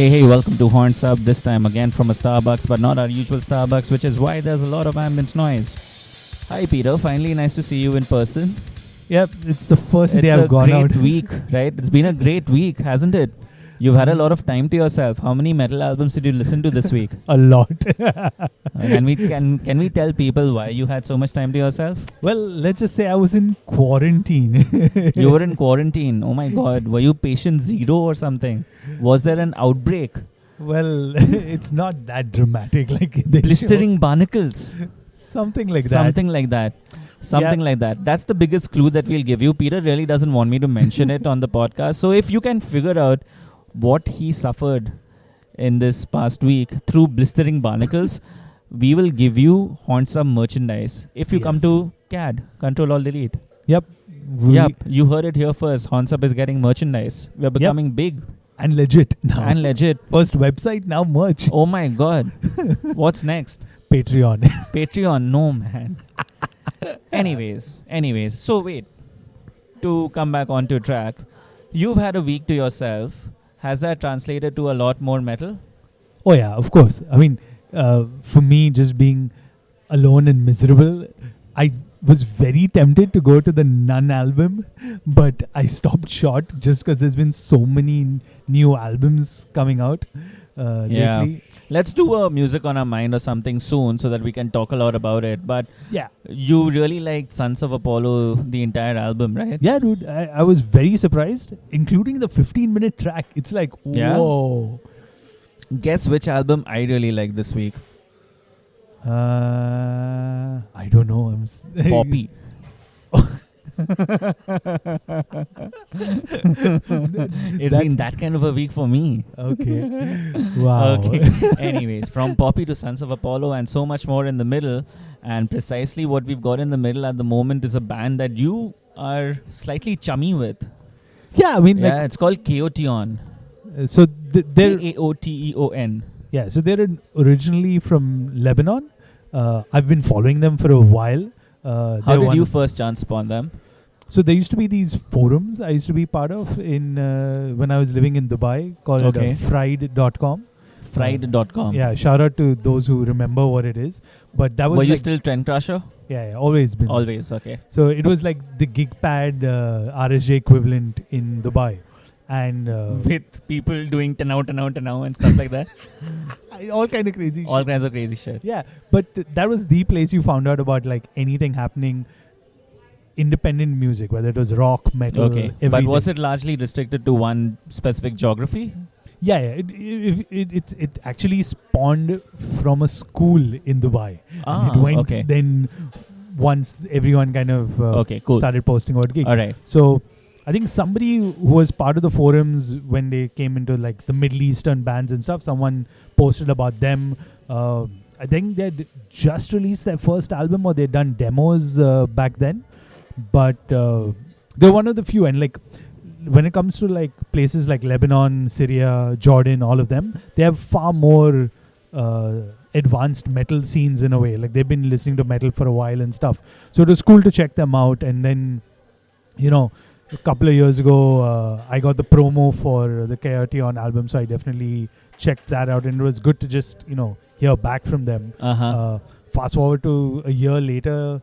Hey, welcome to Horns Up, this time again from a Starbucks, but not our usual Starbucks, which is why there's a lot of ambience noise. Hi, Peter. Finally, nice to see you in person. Yep, it's the first day I've gone out. It's a great week, right? It's been a great week, hasn't it? You've had a lot of time to yourself. How many metal albums did you listen to this week? A lot. Can we tell people why you had so much time to yourself? Well, let's just say I was in quarantine. You were in quarantine. Oh my God. Were you patient zero or something? Was there an outbreak? Well, it's not that dramatic. Like blistering barnacles. Something like that. Something like that. That's the biggest clue that we'll give you. Peter really doesn't want me to mention it on the podcast. So if you can figure out what he suffered in this past week through blistering barnacles, we will give you Haunts Up merchandise. If you come to CAD, Control Alt Delete. Yep. You heard it here first. Haunts Up is getting merchandise. We are becoming big. And legit now. And legit. First website, now merch. Oh my God. What's next? Patreon. Patreon, no man. Anyways. So wait. To come back onto track, you've had a week to yourself. Has that translated to a lot more metal? Oh yeah, of course. I mean, for me, just being alone and miserable, I was very tempted to go to the Nun album, but I stopped short just because there's been so many new albums coming out lately. Let's do a music on our mind or something soon so that we can talk a lot about it. But yeah, you really liked Sons of Apollo, the entire album, right? Yeah, dude. I was very surprised, including the 15-minute track. It's like, whoa. Guess which album I really like this week? I don't know. Poppy. It's been that kind of a week for me. Okay. Wow. Okay. Anyways, from Poppy to Sons of Apollo and so much more in the middle. And precisely what we've got in the middle at the moment is a band that you are slightly chummy with. Yeah, I mean, it's called Kaoteon. So they're Kaoteon. Yeah, so they're originally from Lebanon. I've been following them for a while. How did you first chance upon them? So there used to be these forums I used to be part of in when I was living in Dubai called fried.com. Fried.com. Yeah, shout out to those who remember what it is. But that was Were you still Trend Crusher? Yeah, always been. Always, okay. So it was like the GigPad RSJ equivalent in Dubai. And with people doing tanao and stuff like that. All kind of crazy All kinds of crazy shit. Yeah, but that was the place you found out about like anything happening independent music, whether it was rock, metal, everything. But was it largely restricted to one specific geography? Yeah. It actually spawned from a school in Dubai. And it went then once everyone kind of started posting about gigs. All right. So I think somebody who was part of the forums when they came into like the Middle Eastern bands and stuff, someone posted about them. I think they'd just released their first album or they'd done demos back then. But they're one of the few. And like when it comes to like places like Lebanon, Syria, Jordan, all of them, they have far more advanced metal scenes in a way. Like they've been listening to metal for a while and stuff. So it was cool to check them out. And then, a couple of years ago, I got the promo for the Kaoteon album, so I definitely checked that out, and it was good to just, hear back from them. Fast forward to a year later,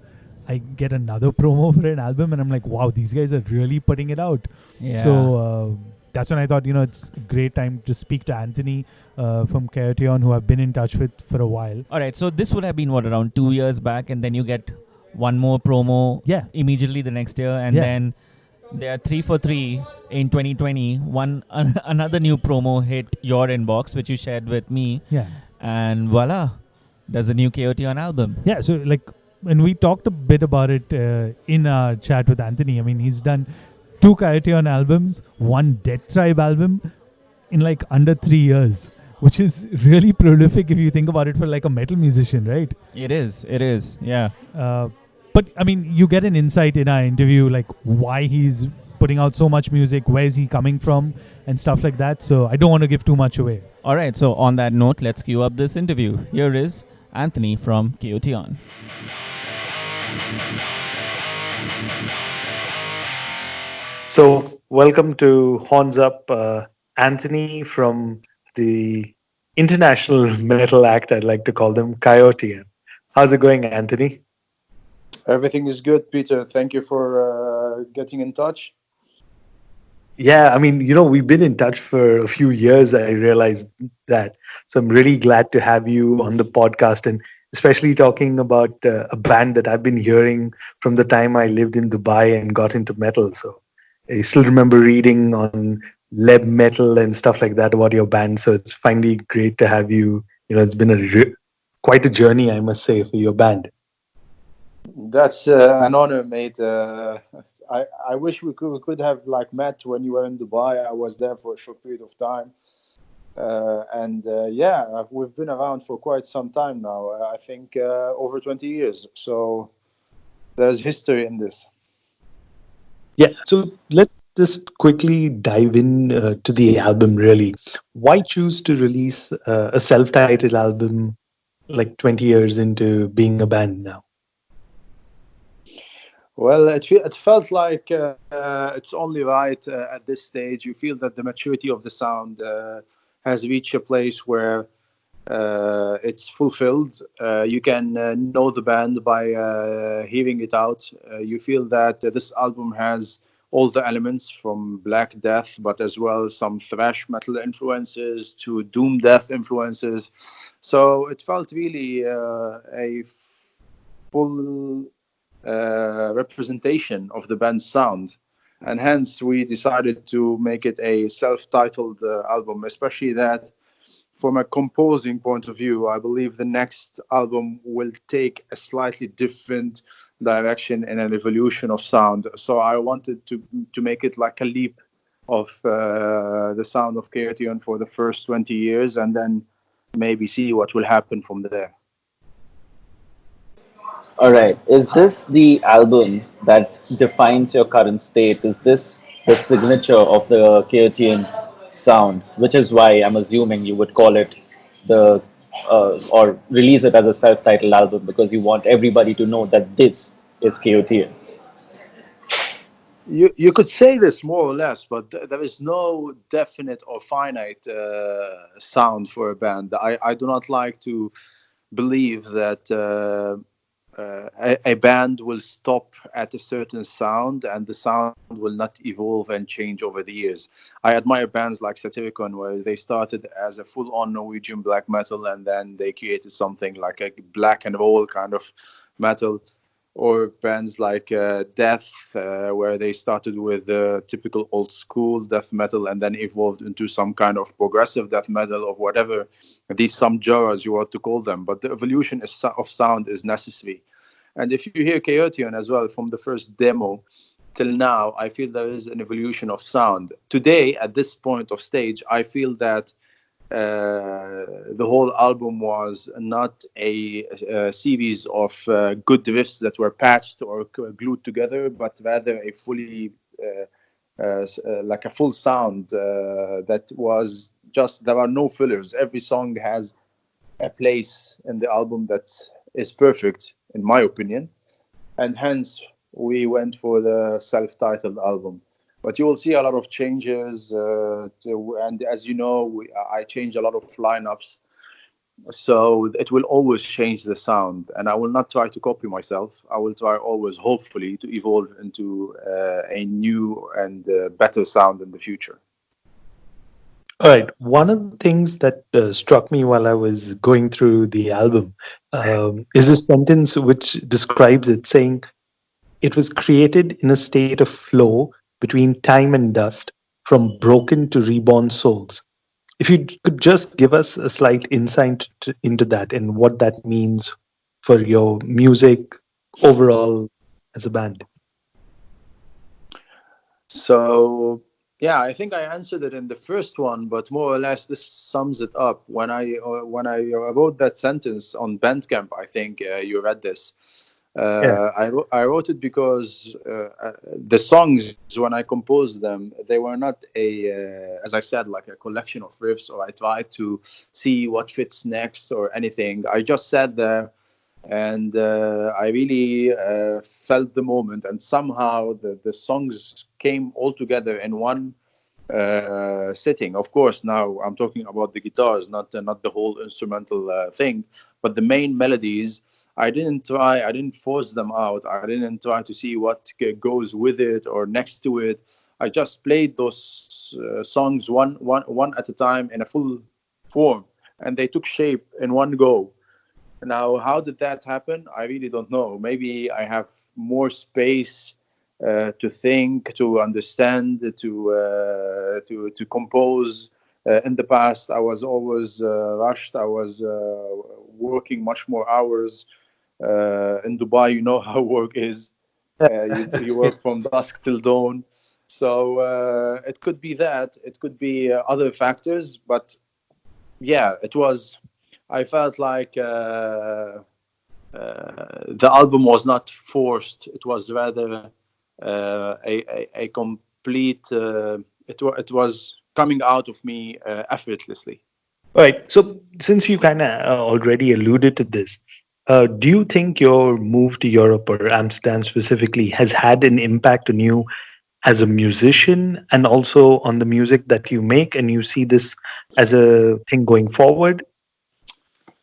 I get another promo for an album, and I'm like, wow, these guys are really putting it out. Yeah. So that's when I thought, it's a great time to speak to Anthony from Kaoteon, who I've been in touch with for a while. All right, so this would have been, around 2 years back, and then you get one more promo immediately the next year, and then... They are 3 for 3 in 2020. Another new promo hit your inbox, which you shared with me. Yeah. And voila, there's a new Kaoteon album. Yeah, so when we talked a bit about it in our chat with Anthony, I mean, he's done 2 Kaoteon albums, 1 Death Tribe album in under 3 years, which is really prolific if you think about it for a metal musician, right? It is, yeah. But, I mean, you get an insight in our interview, why he's putting out so much music, where is he coming from, and stuff like that. So I don't want to give too much away. All right. So on that note, let's cue up this interview. Here is Anthony from Kaoteon. So welcome to Horns Up, Anthony from the international metal act, I'd like to call them, Kaoteon. How's it going, Anthony? Everything is good, Peter. Thank you for getting in touch. Yeah, I mean, we've been in touch for a few years. I realized that. So I'm really glad to have you on the podcast, and especially talking about a band that I've been hearing from the time I lived in Dubai and got into metal. So I still remember reading on Leb Metal and stuff like that about your band. So it's finally great to have you. It's been quite a journey, I must say, for your band. That's an honor, mate. I wish we could have like met when you were in Dubai. I was there for a short period of time, and yeah, we've been around for quite some time now. I think over 20 years. So there's history in this. Yeah, so let's just quickly dive in to the album, really. Why choose to release a self titled album like 20 years into being a band now? Well, it felt like it's only right at this stage. You feel that the maturity of the sound has reached a place where it's fulfilled. You can know the band by hearing it out. You feel that this album has all the elements from Black Death, but as well some thrash metal influences to doom death influences. So it felt really a full representation of the band's sound. And hence, we decided to make it a self titled album, especially that from a composing point of view, I believe the next album will take a slightly different direction and an evolution of sound. So I wanted to make it like a leap of the sound of Kaoteon for the first 20 years and then maybe see what will happen from there. All right. Is this the album that defines your current state? Is this the signature of the Chaotian sound? Which is why I'm assuming you would call it the or release it as a self-titled album because you want everybody to know that this is Chaotian. You could say this more or less, but there is no definite or finite sound for a band. I do not like to believe that a band will stop at a certain sound and the sound will not evolve and change over the years. I admire bands like Satyricon where they started as a full-on Norwegian black metal and then they created something like a black and roll kind of metal, or bands like Death, where they started with typical old school death metal and then evolved into some kind of progressive death metal or whatever these some genres you want to call them. But the evolution of sound is necessary. And if you hear Chaoteon as well from the first demo till now, I feel there is an evolution of sound. Today, at this point of stage, I feel that the whole album was not a series of good riffs that were patched or glued together, but rather a fully like a full sound that was just there are no fillers. Every song has a place in the album that is perfect, in my opinion, and hence we went for the self-titled album. But you will see a lot of changes, and as you know, I change a lot of lineups, so it will always change the sound. And I will not try to copy myself. I will try always, hopefully, to evolve into a new and better sound in the future. All right. One of the things that struck me while I was going through the album is a sentence which describes it, saying, "It was created in a state of flow between time and dust, from broken to reborn souls." If you could just give us a slight insight into that and what that means for your music overall as a band. So yeah, I think I answered it in the first one, but more or less this sums it up. When I wrote that sentence on Bandcamp, I think you read this. Yeah. I wrote it because the songs, when I composed them, they were not as I said, like a collection of riffs, or I tried to see what fits next or anything. I just sat there and I really felt the moment, and somehow the songs came all together in one setting. Of course, now I'm talking about the guitars, not the whole instrumental thing, but the main melodies. I didn't force them out. I didn't try to see what goes with it or next to it. I just played those songs one at a time in a full form, and they took shape in one go. Now, how did that happen? I really don't know. Maybe I have more space to think, to understand, to compose. In the past, I was always rushed. I was working much more hours. In Dubai, you know how work is. You work from dusk till dawn. So it could be that. It could be other factors. But yeah, it was. I felt like the album was not forced. It was rather a complete. It was coming out of me effortlessly. Right. So, since you kind of already alluded to this, do you think your move to Europe or Amsterdam specifically has had an impact on you as a musician and also on the music that you make? And you see this as a thing going forward?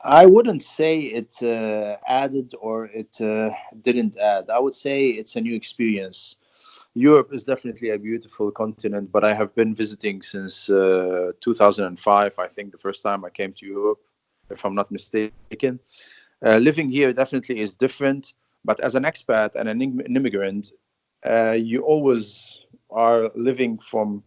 I wouldn't say it added or it didn't add. I would say it's a new experience. Europe is definitely a beautiful continent, but I have been visiting since 2005. I think the first time I came to Europe, if I'm not mistaken. Living here definitely is different, but as an expat and an immigrant, you always are living from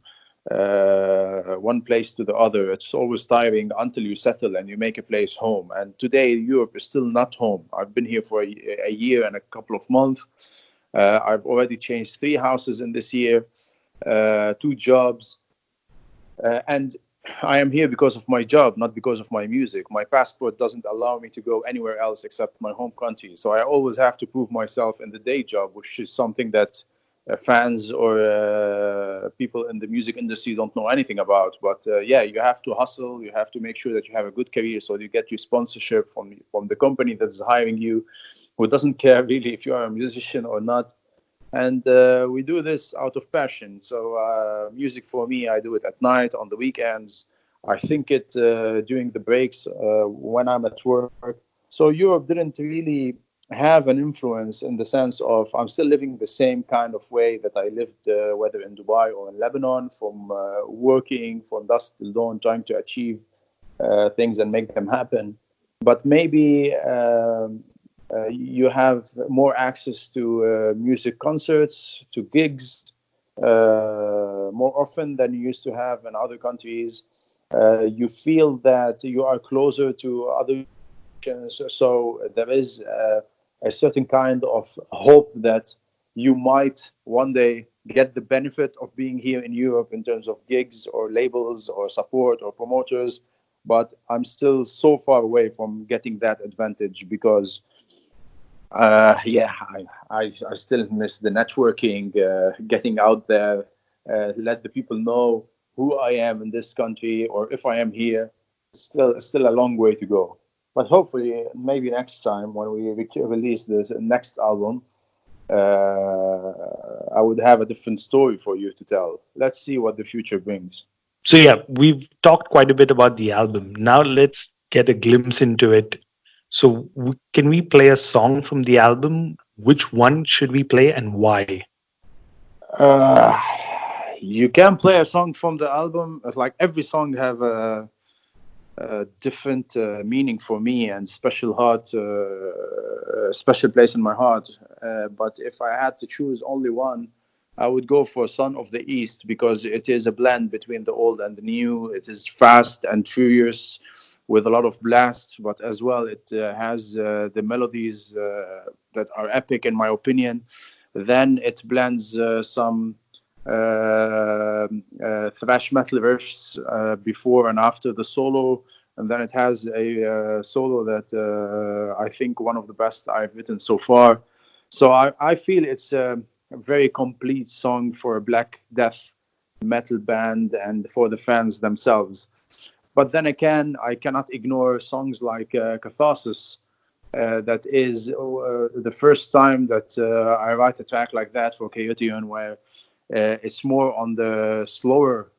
one place to the other. It's always tiring until you settle and you make a place home. And today, Europe is still not home. I've been here for a year and a couple of months. I've already changed 3 houses in this year, 2 jobs. And I am here because of my job, not because of my music. My passport doesn't allow me to go anywhere else except my home country. So I always have to prove myself in the day job, which is something that fans or people in the music industry don't know anything about. But yeah, you have to hustle. You have to make sure that you have a good career, so you get your sponsorship from the company that's hiring you, who doesn't care really if you are a musician or not. And we do this out of passion. So music for me, I do it at night, on the weekends. I think it during the breaks when I'm at work. So Europe didn't really have an influence in the sense of I'm still living the same kind of way that I lived, whether in Dubai or in Lebanon, from working from dusk till dawn, trying to achieve things and make them happen. But maybe you have more access to music concerts, to gigs, more often than you used to have in other countries. You feel that you are closer to other nations, so there is a certain kind of hope that you might one day get the benefit of being here in Europe in terms of gigs or labels or support or promoters. But I'm still so far away from getting that advantage because yeah, I still miss the networking, getting out there, let the people know who I am in this country or if I am here. Still a long way to go. But hopefully, maybe next time when we release this next album, I would have a different story for you to tell. Let's see what the future brings. So, yeah, we've talked quite a bit about the album. Now, let's get a glimpse into it. So, can we play a song from the album? Which one should we play and why? Uh, you can play a song from the album. It's like every song have a different meaning for me and special place in my heart. But if I had to choose only one, I would go for Son of the East because it is a blend between the old and the new. It is fast and furious with a lot of blast, but as well it has the melodies that are epic in my opinion. Then it blends some thrash metal verse before and after the solo, and then it has a solo that I think one of the best I've written so far. So I feel it's a very complete song for a Black Death metal band and for the fans themselves. But then again, I cannot ignore songs like Catharsis. That is the first time that I write a track like that for Kaoteon, where it's more on the slower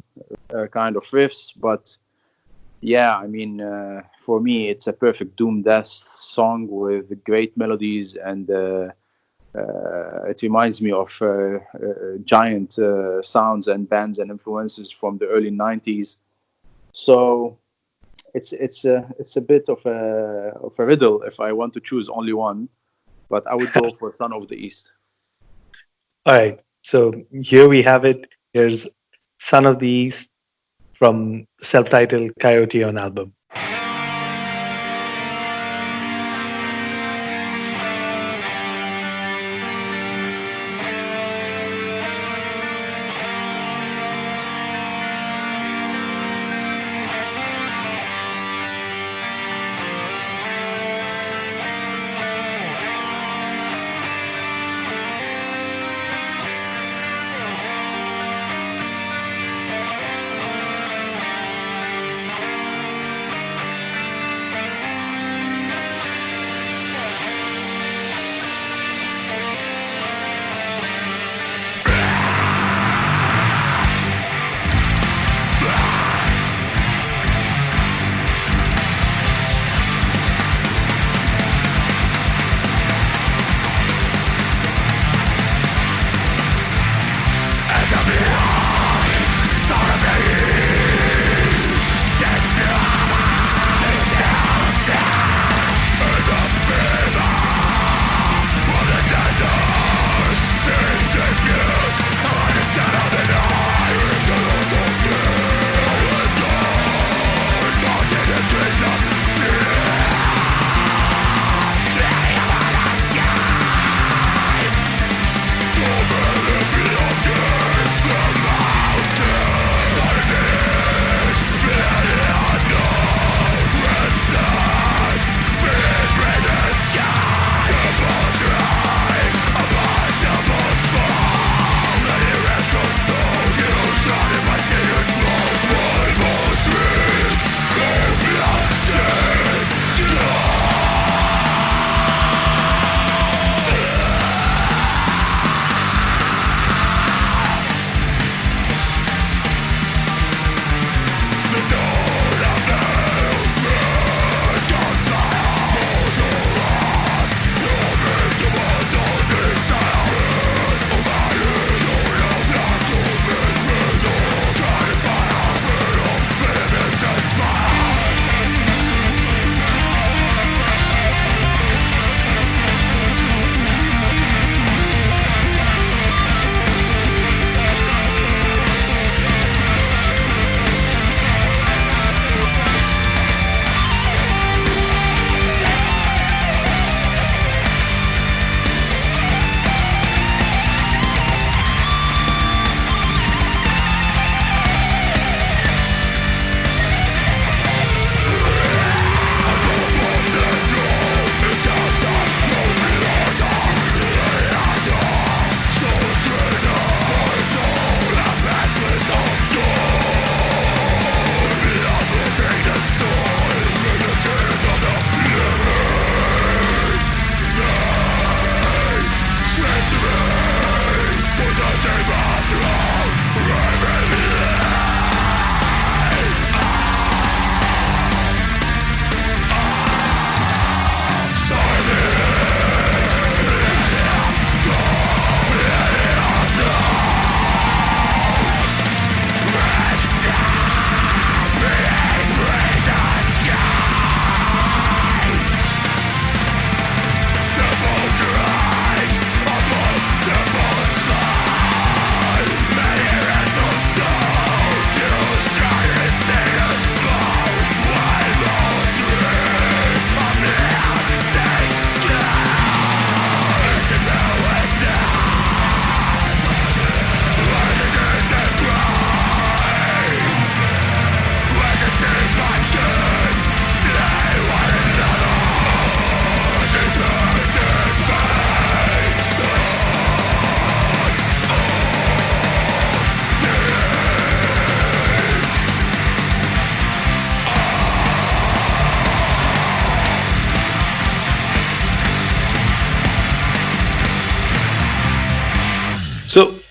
kind of riffs, but yeah, I mean, for me, it's a perfect doom death song with great melodies, and it reminds me of giant sounds and bands and influences from the early '90s. So it's a bit of a riddle if I want to choose only one, but I would go for Son of the East. All right. So here we have it. Here's Son of the East from self-titled Kaoteon album.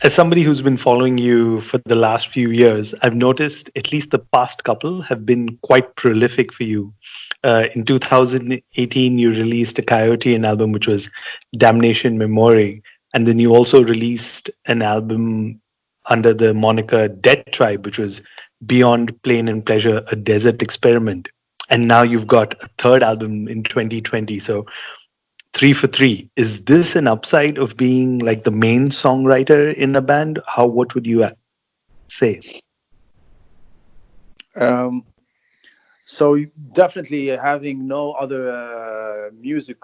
As somebody who's been following you for the last few years, I've noticed at least the past couple have been quite prolific for you. In 2018, you released a Kaoteon album, which was Damnation Memory. And then you also released an album under the moniker Dead Tribe, which was Beyond Plain and Pleasure, a Desert Experiment. And now you've got a third album in 2020. So three for three. Is this an upside of being like the main songwriter in a band? What would you say? So definitely having no other music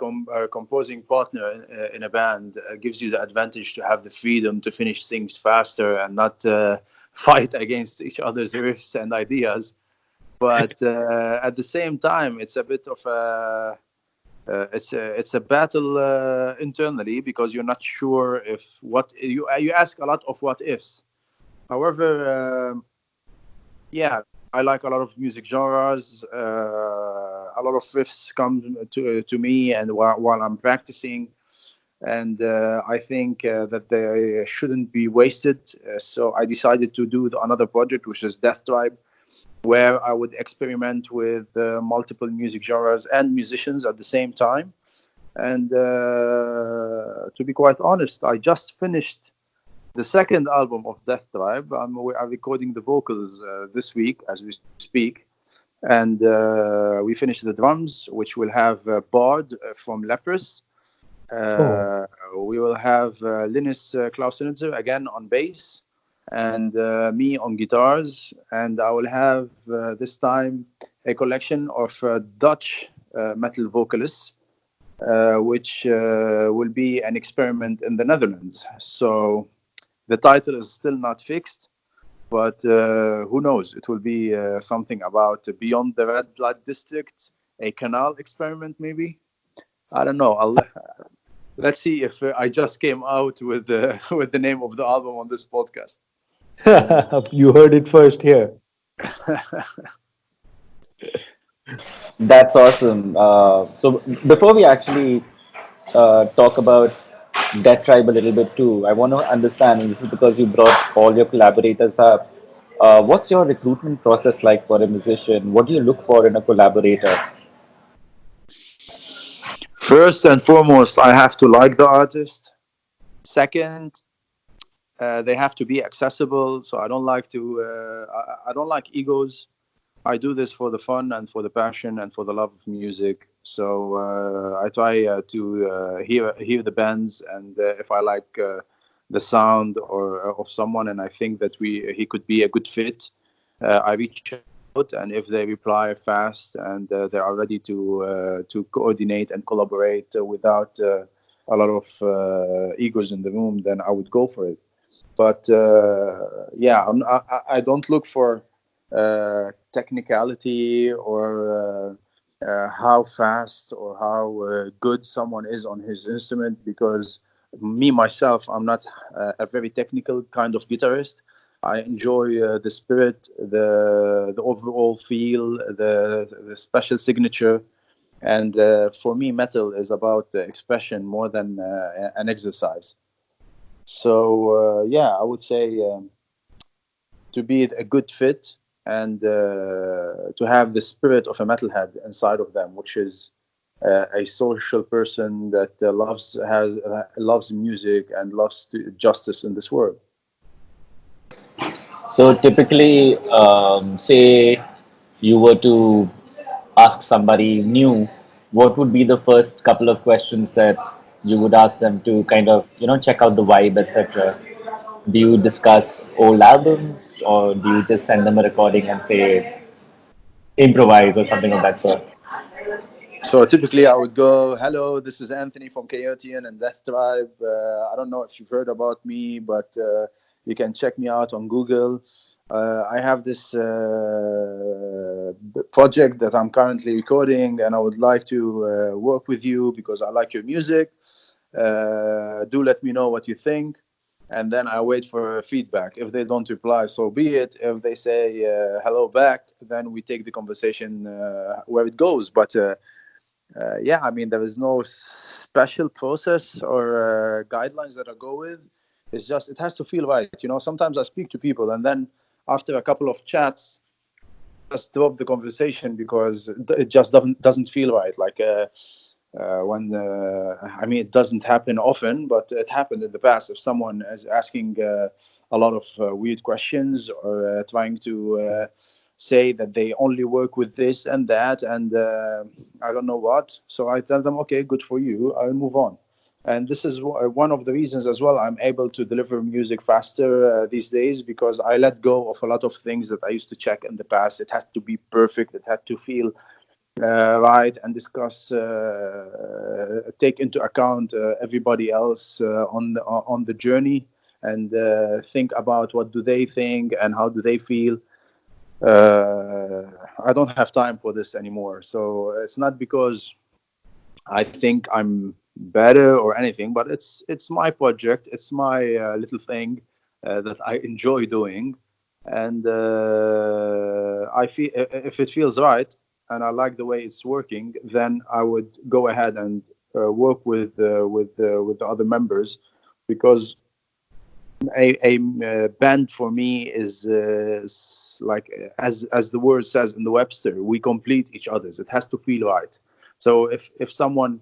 composing partner in a band gives you the advantage to have the freedom to finish things faster and not fight against each other's riffs and ideas. But at the same time, it's a bit of a it's a battle internally, because you're not sure if what you ask a lot of what ifs. However, yeah, I like a lot of music genres. A lot of riffs come to me, and while I'm practicing, and I think that they shouldn't be wasted. So I decided to do another project, which is Death Tribe, where I would experiment with multiple music genres and musicians at the same time. And to be quite honest, I just finished the second album of Death Tribe. We are recording the vocals this week as we speak. And we finished the drums, which will have Bard from Leprous. We will have Linus Klausenitzer again on bass, and me on guitars. And I will have this time a collection of Dutch metal vocalists, which will be an experiment in the Netherlands. So the title is still not fixed, but who knows? It will be something about Beyond the Red Light District, a canal experiment, maybe. I don't know. Let's see if I just came out with with the name of the album on this podcast. You heard it first here. That's awesome. So before we actually talk about Death Tribe a little bit too, I want to understand, and this is because you brought all your collaborators up. What's your recruitment process like for a musician? What do you look for in a collaborator? First and foremost, I have to like the artist. Second, they have to be accessible. So I don't like to. I don't like egos. I do this for the fun and for the passion and for the love of music. So I try to hear the bands, and if I like the sound or of someone, and I think that he could be a good fit, I reach out, and if they reply fast and they are ready to coordinate and collaborate without a lot of egos in the room, then I would go for it. But yeah, I don't look for technicality or how fast or how good someone is on his instrument, because me myself, I'm not a very technical kind of guitarist. I enjoy the spirit, the overall feel, the special signature, and for me, metal is about expression more than an exercise. So yeah, I would say to be a good fit, and to have the spirit of a metalhead inside of them, which is a social person that loves music and loves justice in this world. So typically, say you were to ask somebody new, what would be the first couple of questions that you would ask them to kind of, check out the vibe, etc.? Do you discuss old albums, or do you just send them a recording and say improvise or something of that sort? So typically I would go, hello, this is Anthony from Kaoteon and Death Tribe. I don't know if you've heard about me, but you can check me out on Google. I have this project that I'm currently recording, and I would like to work with you because I like your music. Do let me know what you think. And then I wait for feedback. If they don't reply, so be it. If they say hello back, then we take the conversation where it goes. But yeah, I mean, there is no special process or guidelines that I go with. It's just it has to feel right. Sometimes I speak to people, and then after a couple of chats, just drop the conversation because it just doesn't feel right. Like when I mean, it doesn't happen often, but it happened in the past. If someone is asking a lot of weird questions, or trying to say that they only work with this and that, and I don't know what, so I tell them, okay, good for you, I'll move on. And this is one of the reasons as well I'm able to deliver music faster these days, because I let go of a lot of things that I used to check in the past. It has to be perfect, it had to feel right, and discuss, take into account everybody else on the journey, and think about what do they think and how do they feel. I don't have time for this anymore. So it's not because I think I'm better or anything, but it's my project. It's my little thing that I enjoy doing, and I feel if it feels right and I like the way it's working, then I would go ahead and work with the other members, because a band for me is like, as the word says in the Webster, we complete each other's. It has to feel right. So if someone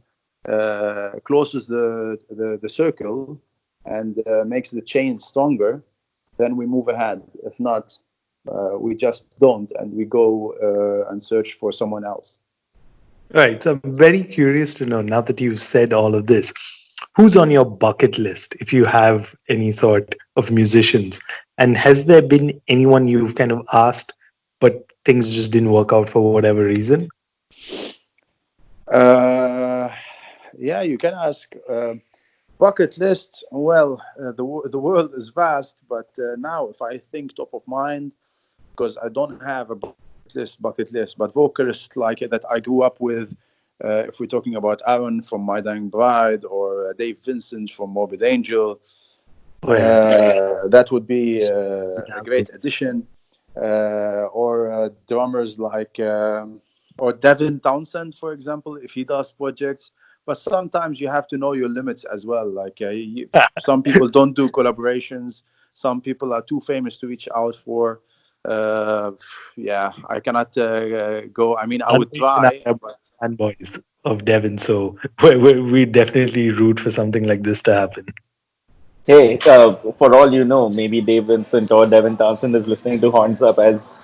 closes the circle and makes the chain stronger, then we move ahead. If not, we just don't, and we go and search for someone else. Right. So I'm very curious to know, now that you've said all of this, who's on your bucket list, if you have any sort of musicians? And has there been anyone you've kind of asked, but things just didn't work out for whatever reason? Uh, yeah, you can ask. Bucket list. Well, the world is vast, but now if I think top of mind, because I don't have a bucket list, but vocalists like that I grew up with. If we're talking about Aaron from My Dying Bride, or Dave Vincent from Morbid Angel, Oh, yeah. that would be a great addition. Or drummers like, or Devin Townsend, for example, if he does projects. But sometimes you have to know your limits as well. Like some people don't do collaborations. Some people are too famous to reach out for. Yeah, I cannot go. I mean, I would Anthony and I try, are but fanboys of Devon, so we definitely root for something like this to happen. Hey, for all you know, maybe Dave Vincent or Devin Townsend is listening to Horns Up as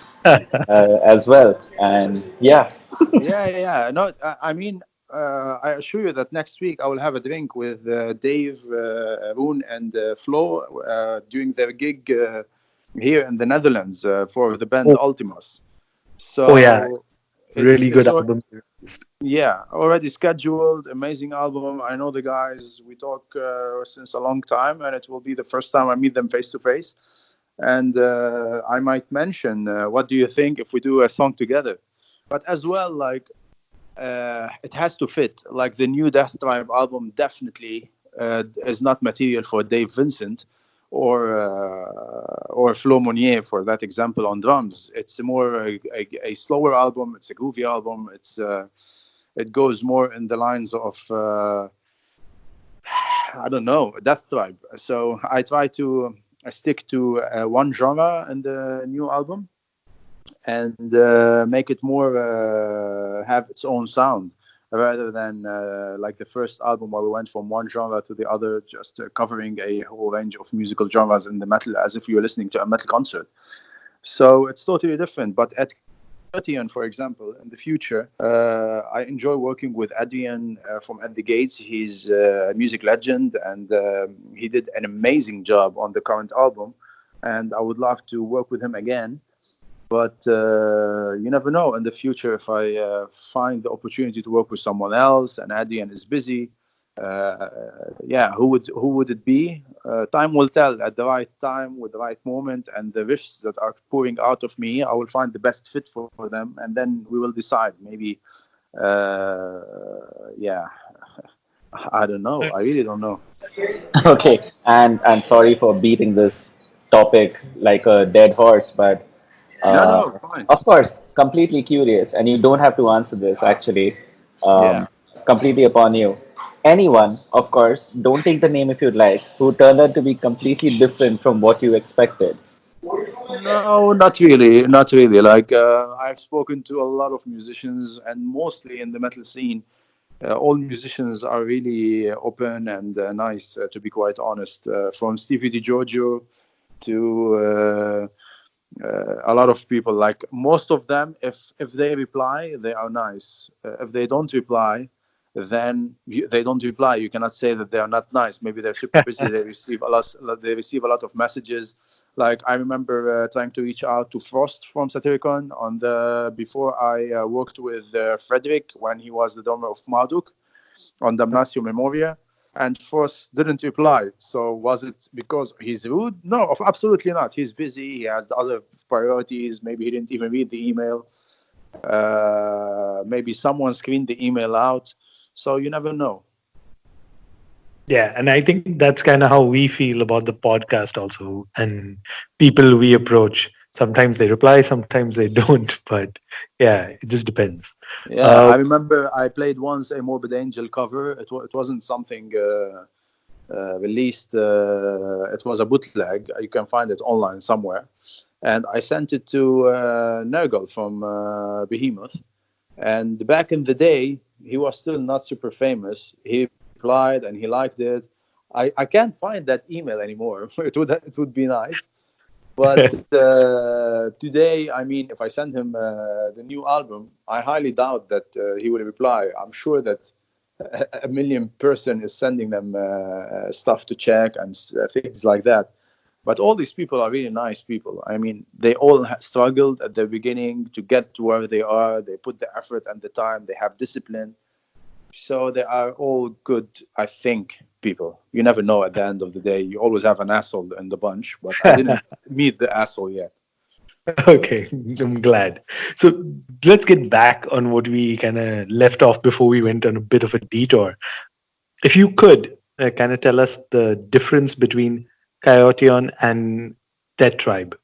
well. And yeah, yeah. No, I mean, I assure you that next week I will have a drink with Dave, Arun, and Flo during their gig here in the Netherlands for the band Oh, Ultimas. oh yeah, So really good it's album. yeah, already scheduled. Amazing album. I know the guys. We talk since a long time, and it will be the first time I meet them face to face. And I might mention, what do you think if we do a song together? But as well, like it has to fit. Like the new Death Tribe album definitely is not material for Dave Vincent or Flo Monnier, for that example, on drums. It's more a slower album. It's a groovy album. It goes more in the lines of I don't know, Death Tribe. So I try to stick to one genre in the new album, and make it more have its own sound, rather than like the first album where we went from one genre to the other, just covering a whole range of musical genres in the metal, as if you were listening to a metal concert. So it's totally different. But at Kaoteon, for example, in the future, I enjoy working with Adrian from At the Gates. He's a music legend, and he did an amazing job on the current album. And I would love to work with him again. But you never know in the future if I find the opportunity to work with someone else and Adrian is busy. Yeah, who would it be? Time will tell. At the right time, with the right moment, and the riffs that are pouring out of me, I will find the best fit for them, and then we will decide. Maybe, yeah, I don't know. I really don't know. okay. And sorry for beating this topic like a dead horse, but No, uh, no, fine. of course, completely curious, and you don't have to answer this actually. Yeah. Um, Completely upon you. Anyone, of course, don't take the name if you'd like, who turned out to be completely different from what you expected. No, not really, not really. Like I've spoken to a lot of musicians, and mostly in the metal scene, all musicians are really open and nice. To be quite honest, from Stevie DiGiorgio to a lot of people. Like most of them, if they reply, they are nice. If they don't reply, then they don't reply. You cannot say that they are not nice. Maybe they're super busy. They receive a lot. They receive a lot of messages. Like I remember trying to reach out to Frost from Satyricon on the before I worked with Frederick when he was the drummer of Marduk on Damnatio Memoria, and Frost didn't reply. So was it because he's rude? No, absolutely not. He's busy. He has the other priorities. Maybe he didn't even read the email. Maybe someone screened the email out. So you never know. Yeah, and I think that's kind of how we feel about the podcast also, and people we approach. Sometimes they reply, sometimes they don't, but yeah, it just depends. Yeah, Uh, I remember I played once a Morbid Angel cover. It wasn't something released. It was a bootleg. You can find it online somewhere. And I sent it to Nergal from Behemoth. And back in the day, he was still not super famous. He replied and he liked it. I can't find that email anymore. It would be nice. But today, I mean, if I send him the new album, I highly doubt that he will reply. I'm sure that a million person is sending them stuff to check and things like that. But all these people are really nice people. I mean, they all struggled at the beginning to get to where they are. They put the effort and the time. They have discipline. So they are all good, I think, people. You never know at the end of the day. You always have an asshole in the bunch, but I didn't meet the asshole yet. okay, I'm glad. So let's get back on what we kind of left off before we went on a bit of a detour. If you could kind of tell us the difference between Kaoteon and Dead Tribe,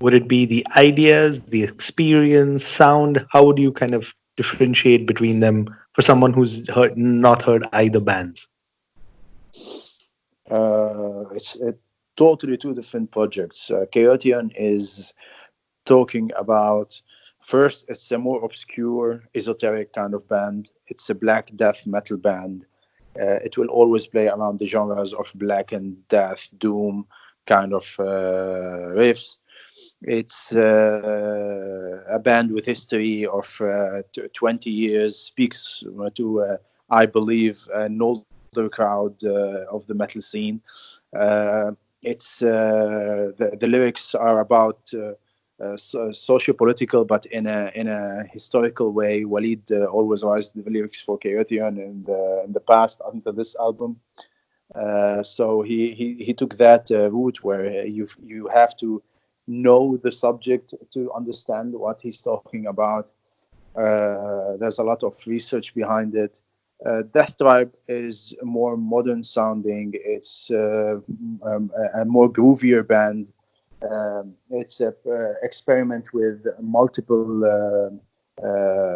would it be the ideas, the experience, sound? How would you kind of differentiate between them for someone who's not heard either bands? It's totally two different projects. Chaoteon is talking about first, it's a more obscure, esoteric kind of band. It's a black death metal band. It will always play around the genres of black and death, doom kind of riffs. It's a band with history of 20 years, speaks to, I believe, an older crowd of the metal scene. It's the lyrics are about socio-political, but in a historical way. Walid always writes the lyrics for Chaoteon in the past until this album. So he took that route where you have to know the subject to understand what he's talking about. There's a lot of research behind it. Death Tribe is more modern sounding. It's a more groovier band. It's a experiment with multiple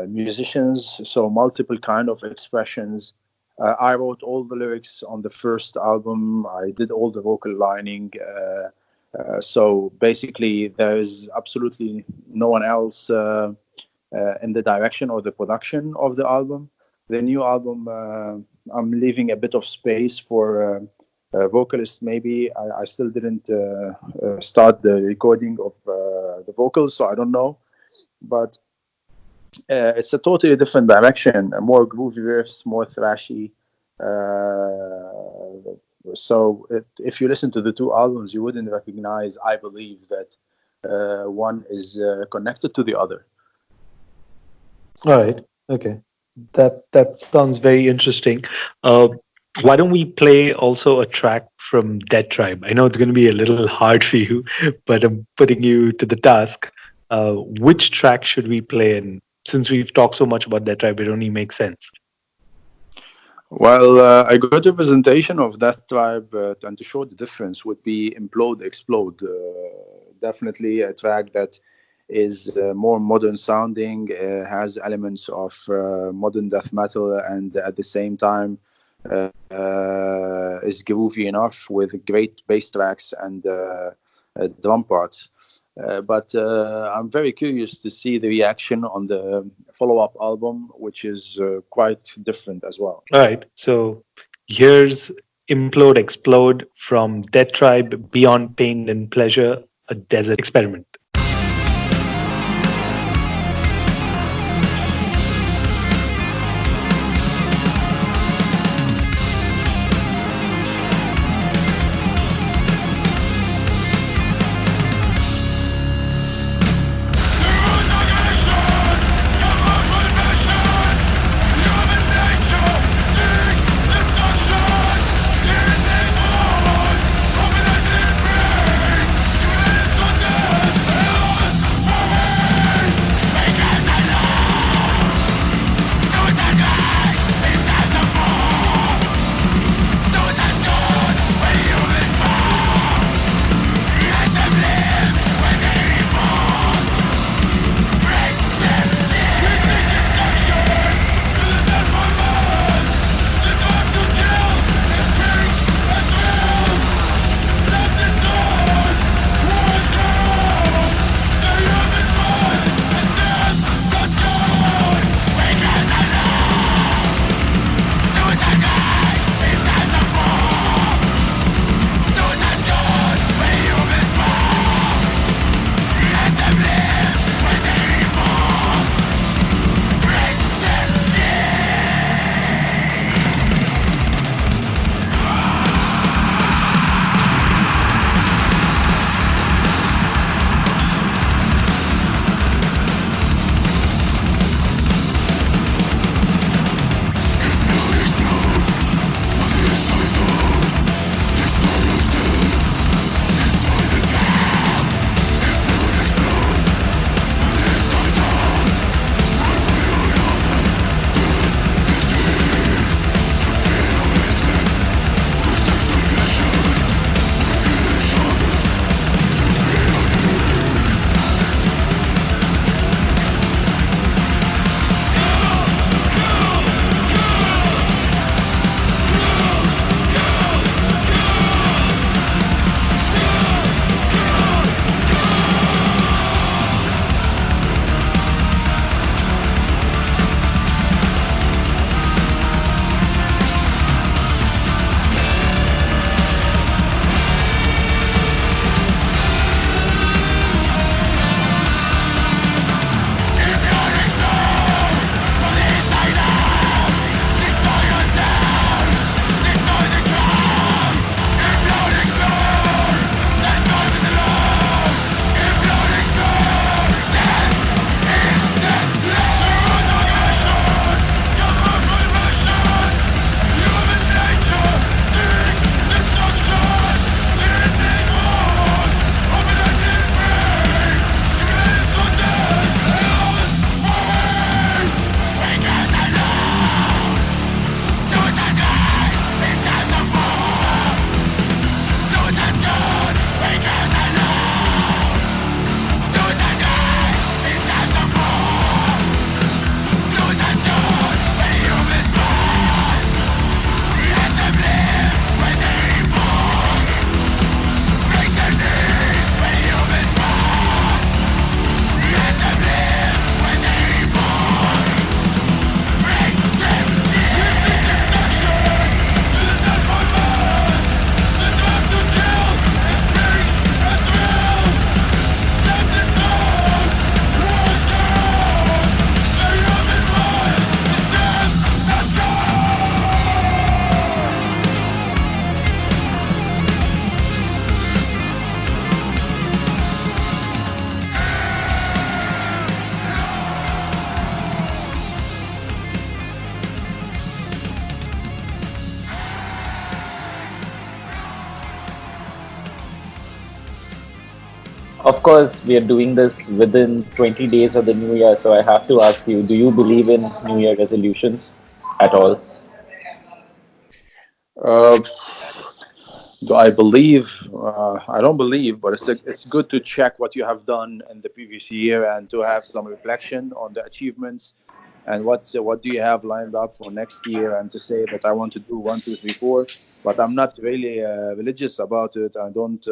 musicians, so multiple kind of expressions. I wrote all the lyrics on the first album. I did all the vocal lining. So basically, there is absolutely no one else in the direction or the production of the album. The new album, I'm leaving a bit of space for vocalists. Maybe I still didn't start the recording of the vocals, so I don't know. But it's a totally different direction, more groovy riffs, more thrashy. So if you listen to the two albums, you wouldn't recognize, I believe, that one is connected to the other. All right. Okay. That sounds very interesting. Uh, why don't we play also a track from Dead Tribe? I know it's going to be a little hard for you, but I'm putting you to the task. Which track should we play? And since we've talked so much about Dead Tribe, it only makes sense. Well, a good representation of Death Tribe and to show the difference would be Implode, Explode. Definitely a track that is more modern sounding, has elements of modern death metal, and at the same time is groovy enough with great bass tracks and drum parts. But I'm very curious to see the reaction on the follow-up album, which is quite different as well. All right. So here's Implode Explode from Death Tribe, Beyond Pain and Pleasure, a desert experiment. Of course, we are doing this within 20 days of the new year, so I have to ask you, do you believe in New Year resolutions at all? Uh, do I believe? I don't believe, but it's good to check what you have done in the previous year and to have some reflection on the achievements and what do you have lined up for next year, and to say that I want to do 1, 2, 3, 4. But I'm not really religious about it. I don't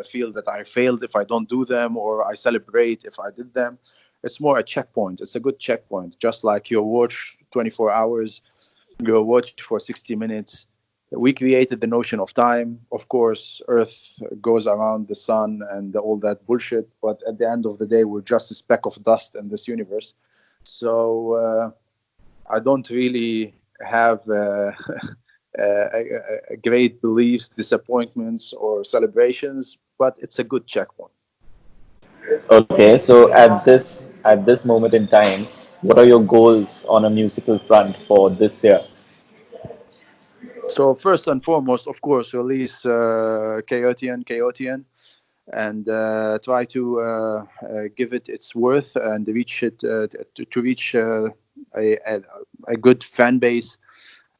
feel that I failed if I don't do them, or I celebrate if I did them. It's more a checkpoint. It's a good checkpoint, just like your watch 24 hours, your watch for 60 minutes. We created the notion of time. Of course, Earth goes around the sun and all that bullshit, but at the end of the day, we're just a speck of dust in this universe. So I don't really have great beliefs, disappointments, or celebrations, but it's a good checkpoint. Okay, so at this moment in time, what are your goals on a musical front for this year? So first and foremost, of course, release Kaoteon, and try to give it its worth and reach it to reach a, a a good fan base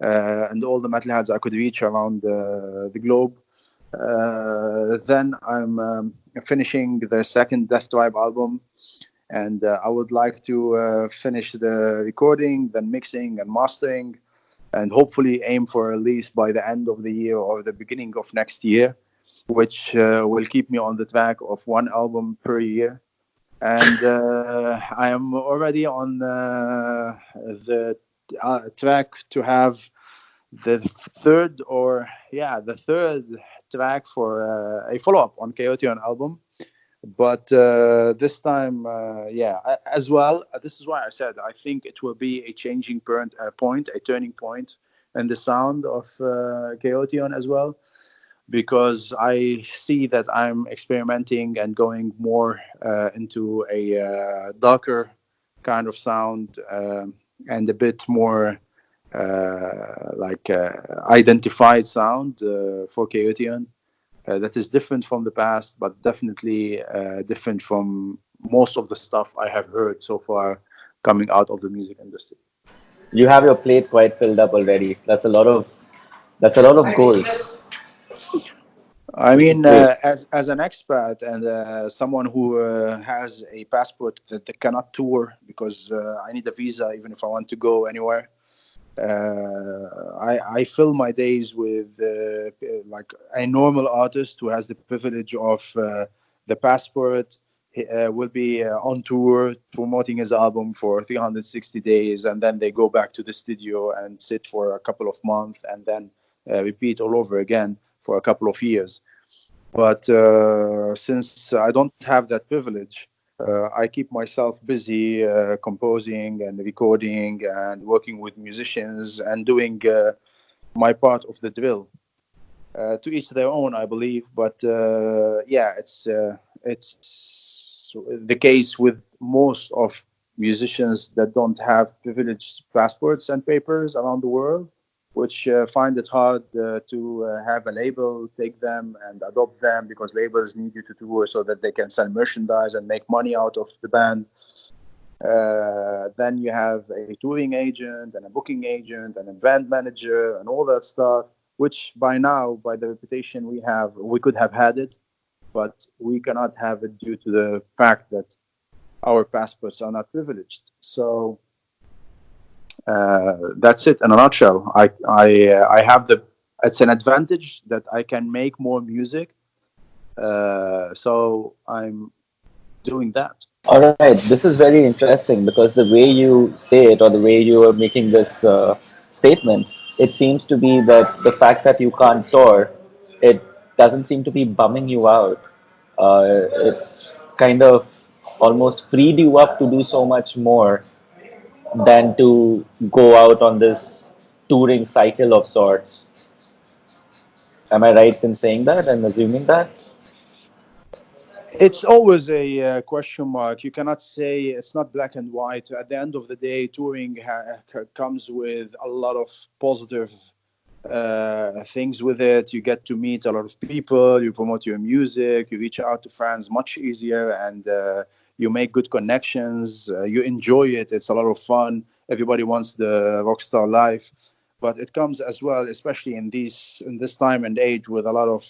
and all the metalheads I could reach around the globe. Then I'm finishing the second Death Tribe album, and I would like to finish the recording, then mixing and mastering, and hopefully aim for a release by the end of the year or the beginning of next year, which will keep me on the track of one album per year. And I am already on the track to have the third, or yeah, the third track for a follow-up on Kaoteon album. But this time, yeah, as well. This is why I said I think it will be a changing point, a turning point in the sound of Kaoteon as well, because I see that I'm experimenting and going more into a darker kind of sound, and a bit more identified sound for Kaoteon. That is different from the past, but definitely different from most of the stuff I have heard so far coming out of the music industry. You have your plate quite filled up already. That's a lot of goals, I which is mean, great. as an expat and someone who has a passport that cannot tour because I need a visa even if I want to go anywhere. I fill my days with like a normal artist who has the privilege of the passport. He will be on tour promoting his album for 360 days, and then they go back to the studio and sit for a couple of months, and then repeat all over again for a couple of years. But since I don't have that privilege, I keep myself busy composing and recording and working with musicians and doing my part of the drill. To each their own, I believe. But yeah, it's the case with most of musicians that don't have privileged passports and papers around the world, which find it hard to have a label take them and adopt them, because labels need you to tour so that they can sell merchandise and make money out of the band. Then you have a touring agent and a booking agent and a brand manager and all that stuff, which by now, by the reputation we have, we could have had it, but we cannot have it due to the fact that our passports are not privileged. So that's it in a nutshell. I have the it's an advantage that I can make more music. So I'm doing that. All right, this is very interesting because the way you say it or the way you are making this statement, it seems to be that the fact that you can't tour, it doesn't seem to be bumming you out. It's kind of almost freed you up to do so much more than to go out on this touring cycle of sorts. Am I right in saying that and assuming that? It's always a question mark. You cannot say it's not black and white. At the end of the day, touring comes with a lot of positive things with it. You get to meet a lot of people, you promote your music, you reach out to fans much easier, and you make good connections. You enjoy it. It's a lot of fun. Everybody wants the rock star life, but it comes as well, especially in this time and age, with a lot of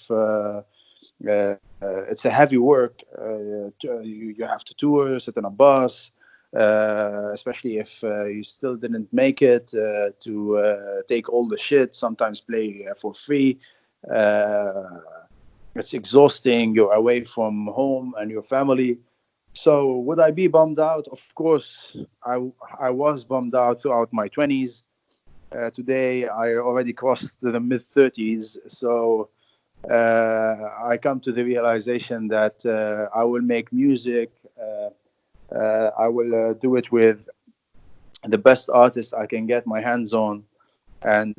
it's a heavy work. You have to tour, sit in a bus, especially if you still didn't make it, to take all the shit, sometimes play for free. It's exhausting. You're away from home and your family. So would I be bummed out? Of course, I was bummed out throughout my 20s. Today, I already crossed the mid 30s. So I come to the realization that I will make music. I will do it with the best artists I can get my hands on. And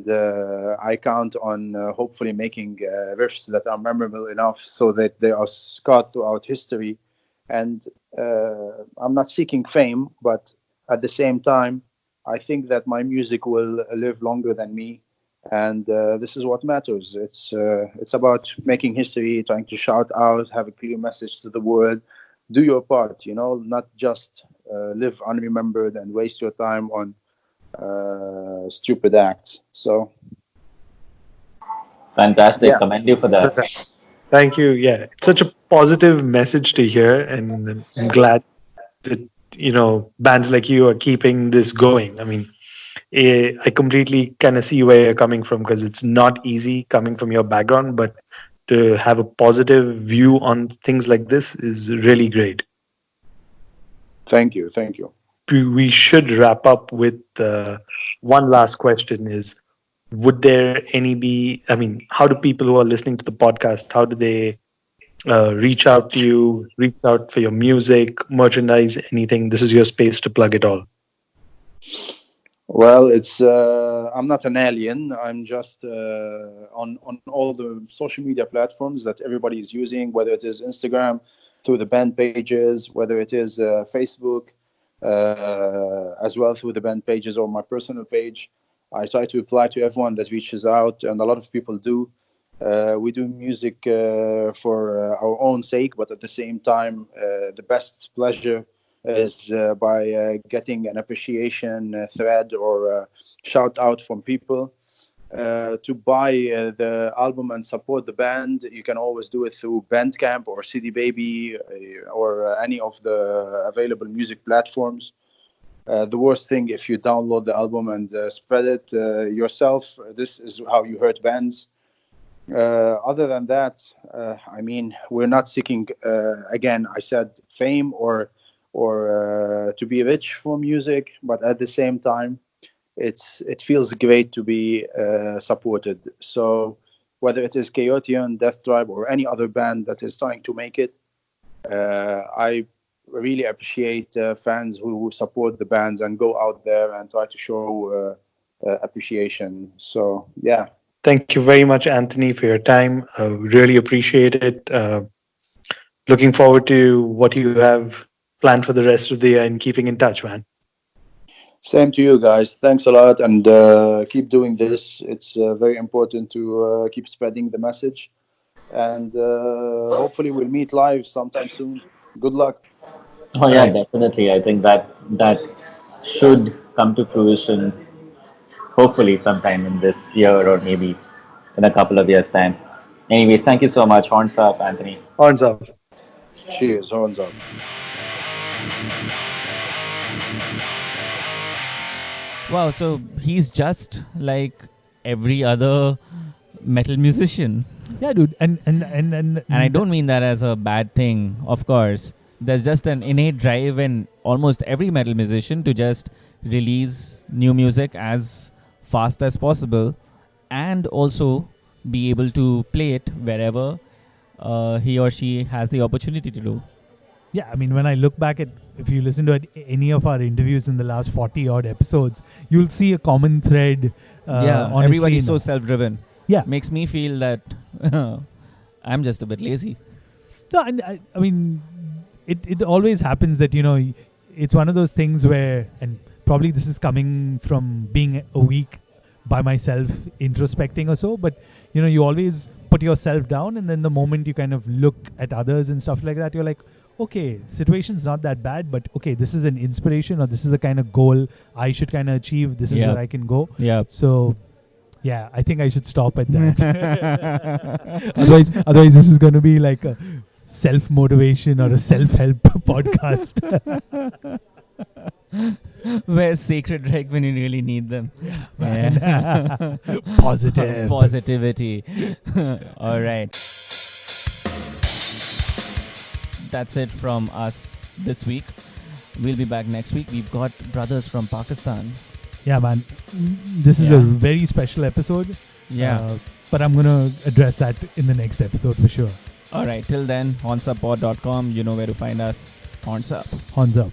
I count on hopefully making riffs that are memorable enough so that they are scarred throughout history. And I'm not seeking fame, but at the same time, I think that my music will live longer than me. And this is what matters. It's about making history, trying to shout out, have a clear message to the world. Do your part, not just live unremembered and waste your time on stupid acts. So Fantastic. yeah. Commend you for that. Thank you. Yeah, it's such a positive message to hear, and I'm glad that bands like you are keeping this going. I mean, I completely kind of see where you're coming from, because it's not easy coming from your background, but to have a positive view on things like this is really great. Thank you. We should wrap up with one last question: is would there how do people who are listening to the podcast, how do they reach out to you, reach out for your music, merchandise, anything? This is your space to plug it all. Well, it's I'm not an alien. I'm just on all the social media platforms that everybody is using, whether it is Instagram through the band pages, whether it is Facebook as well through the band pages or my personal page. I try to reply to everyone that reaches out, and a lot of people do. We do music for our own sake, but at the same time, the best pleasure is by getting an appreciation thread or shout out from people. To buy the album and support the band, you can always do it through Bandcamp or CD Baby or any of the available music platforms. The worst thing, if you download the album and spread it yourself, this is how you hurt bands. Other than that, we're not seeking, again, I said fame or to be rich for music, but at the same time, it feels great to be supported. So whether it is Kaoteon, Death Tribe, or any other band that is trying to make it, I really appreciate fans who support the bands and go out there and try to show appreciation. So yeah. Thank you very much, Anthony, for your time. Really appreciate it. Looking forward to what you have planned for the rest of the year and keeping in touch, man. Same to you guys. Thanks a lot, and keep doing this. It's very important to keep spreading the message, and hopefully we'll meet live sometime soon. Good luck. Oh yeah, definitely. I think that should come to fruition hopefully sometime in this year or maybe in a couple of years' time. Anyway, thank you so much. Horns up, Anthony. Horns up. Cheers. Horns up. Wow, so he's just like every other metal musician. Yeah, dude. And I don't mean that as a bad thing, of course. There's just an innate drive in almost every metal musician to just release new music as fast as possible and also be able to play it wherever he or she has the opportunity to do. Yeah, I mean, when I look back at, if you listen to any of our interviews in the last 40 odd episodes, you'll see a common thread. Everybody's so self-driven. Yeah. Makes me feel that I'm just a bit lazy. No, and I mean, it always happens that, it's one of those things where, and probably this is coming from being a week by myself introspecting or so, but, you always put yourself down, and then the moment you kind of look at others and stuff like that, you're like, okay, situation's not that bad, but okay, this is an inspiration, or this is the kind of goal I should kind of achieve. This is where I can go. Yeah. So, yeah, I think I should stop at that. Otherwise, this is going to be like a self-motivation or a self-help podcast. Where's Sacred Reg when you really need them? Yeah. Positive. Positivity. All right. That's it from us this week. We'll be back next week. We've got brothers from Pakistan. Yeah, man. This is a very special episode. Yeah. But I'm going to address that in the next episode for sure. All right. Till then, hornsupod.com. You know where to find us. Horns up. Horns up.